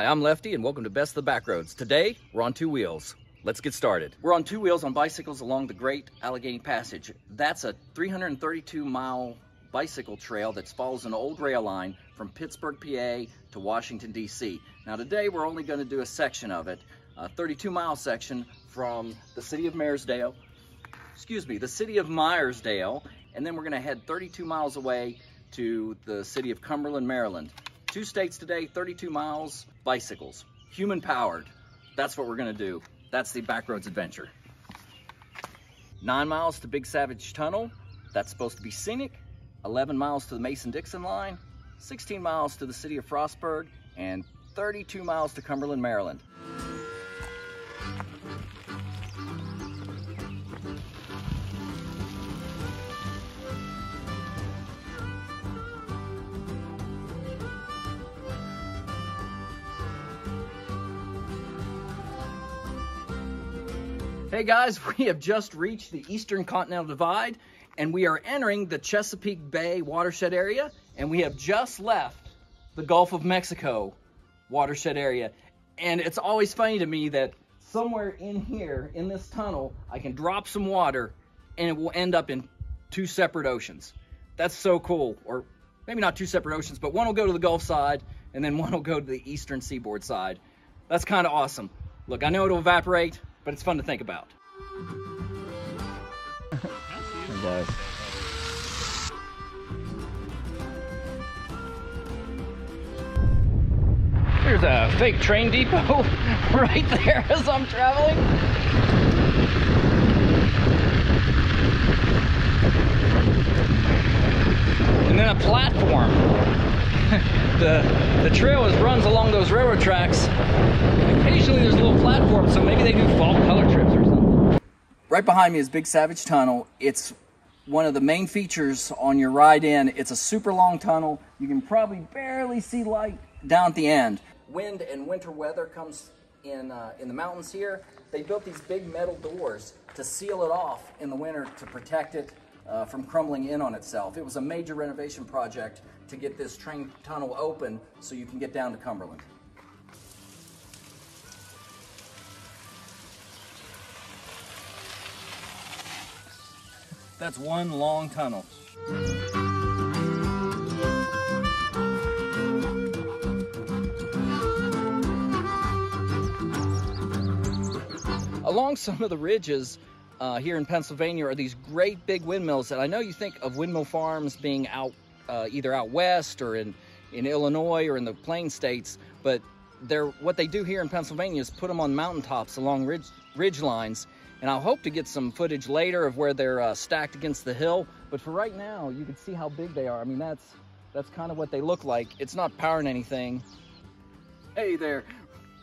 Hi, I'm Lefty and welcome to Best of the Backroads. Today, we're on two wheels. Let's get started. We're on two wheels on bicycles along the Great Allegheny Passage. That's a 332-mile bicycle trail that follows an old rail line from Pittsburgh, PA to Washington, D.C. Now today, we're only going to do a section of it, a 32-mile section from the city of Meyersdale, and then we're going to head 32 miles away to the city of Cumberland, Maryland. 2 states today, 32 miles, bicycles, human powered. That's what we're gonna do. That's the Backroads adventure. 9 miles to BigSavageTunnel. That's supposed to be scenic. 11 miles to the Mason Dixon Line. 16 miles to the city of Frostburg, and 32 miles to Cumberland, Maryland. Hey guys, we have just reached the Eastern Continental Divide and we are entering the Chesapeake Bay watershed area, and we have just left the Gulf of Mexico watershed area. And it's always funny to me that somewhere in here, in this tunnel, I can drop some water and it will end up in 2 separate oceans. That's so cool. Or maybe not 2 separate oceans, but one will go to the Gulf side and then one will go to the eastern seaboard side. That's kind of awesome. Look, I know it'll evaporate, but it's fun to think about. Hey guys. There's a fake train depot right there as I'm traveling. And then a platform. The trail runs along those railroad tracks. Occasionally there's a little platform, so maybe they do fall color trips or something. Right behind me is BigSavageTunnel. It's one of the main features on your ride in. It's a super long tunnel. You can probably barely see light down at the end. Wind and winter weather comes in the mountains here. They built these big metal doors to seal it off in the winter to protect it from crumbling in on itself. It was a major renovation project to get this train tunnel open so you can get down to Cumberland. That's one long tunnel. Along some of the ridges here in Pennsylvania are these great big windmills that I know you think of windmill farms being out either out west or in Illinois or in the Plain States, but what they do here in Pennsylvania is put them on mountaintops along ridge lines, and I'll hope to get some footage later of where they're stacked against the hill, but for right now you can see how big they are. I mean, that's kind of what they look like. It's not powering anything. Hey there,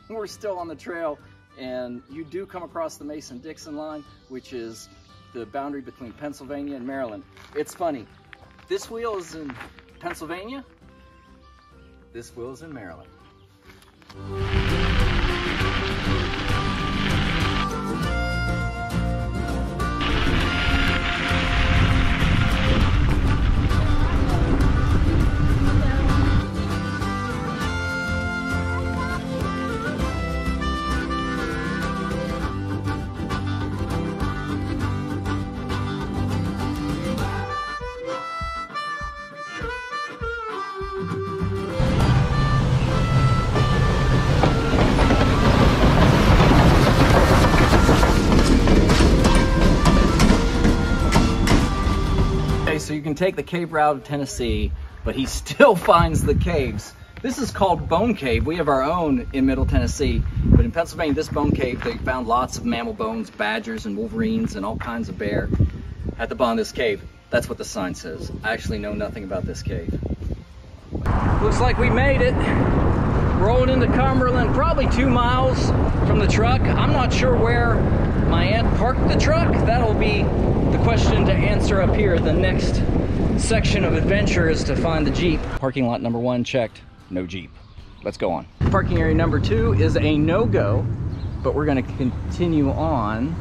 we're still on the trail, and you do come across the Mason Dixon Line, which is the boundary between Pennsylvania and Maryland. It's funny. This wheel is in Pennsylvania. This wheel is in Maryland. So you can take the cave route of Tennessee, but he still finds the caves. This is called Bone Cave. We have our own in Middle Tennessee, but in Pennsylvania, this Bone Cave, they found lots of mammal bones, badgers and wolverines and all kinds of bear at the bottom of this cave. That's what the sign says. I actually know nothing about this cave. Looks like we made it. Rolling into Cumberland, probably 2 miles from the truck. I'm not sure where my aunt parked the truck. That'll be the question to answer up here. The next section of adventure is to find the Jeep. Parking lot number 1 checked, no Jeep. Let's go on. Parking area number 2 is a no-go, but we're gonna continue on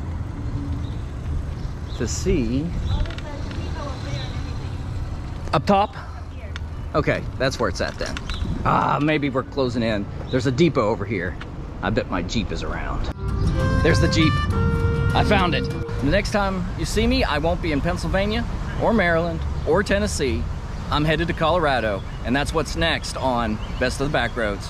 to see. Up top? Okay, that's where it's at then. Maybe we're closing in. There's a depot over here. I bet my Jeep is around. There's the Jeep. I found it. The next time you see me, I won't be in Pennsylvania or Maryland or Tennessee. I'm headed to Colorado, and that's what's next on Best of the Back Roads.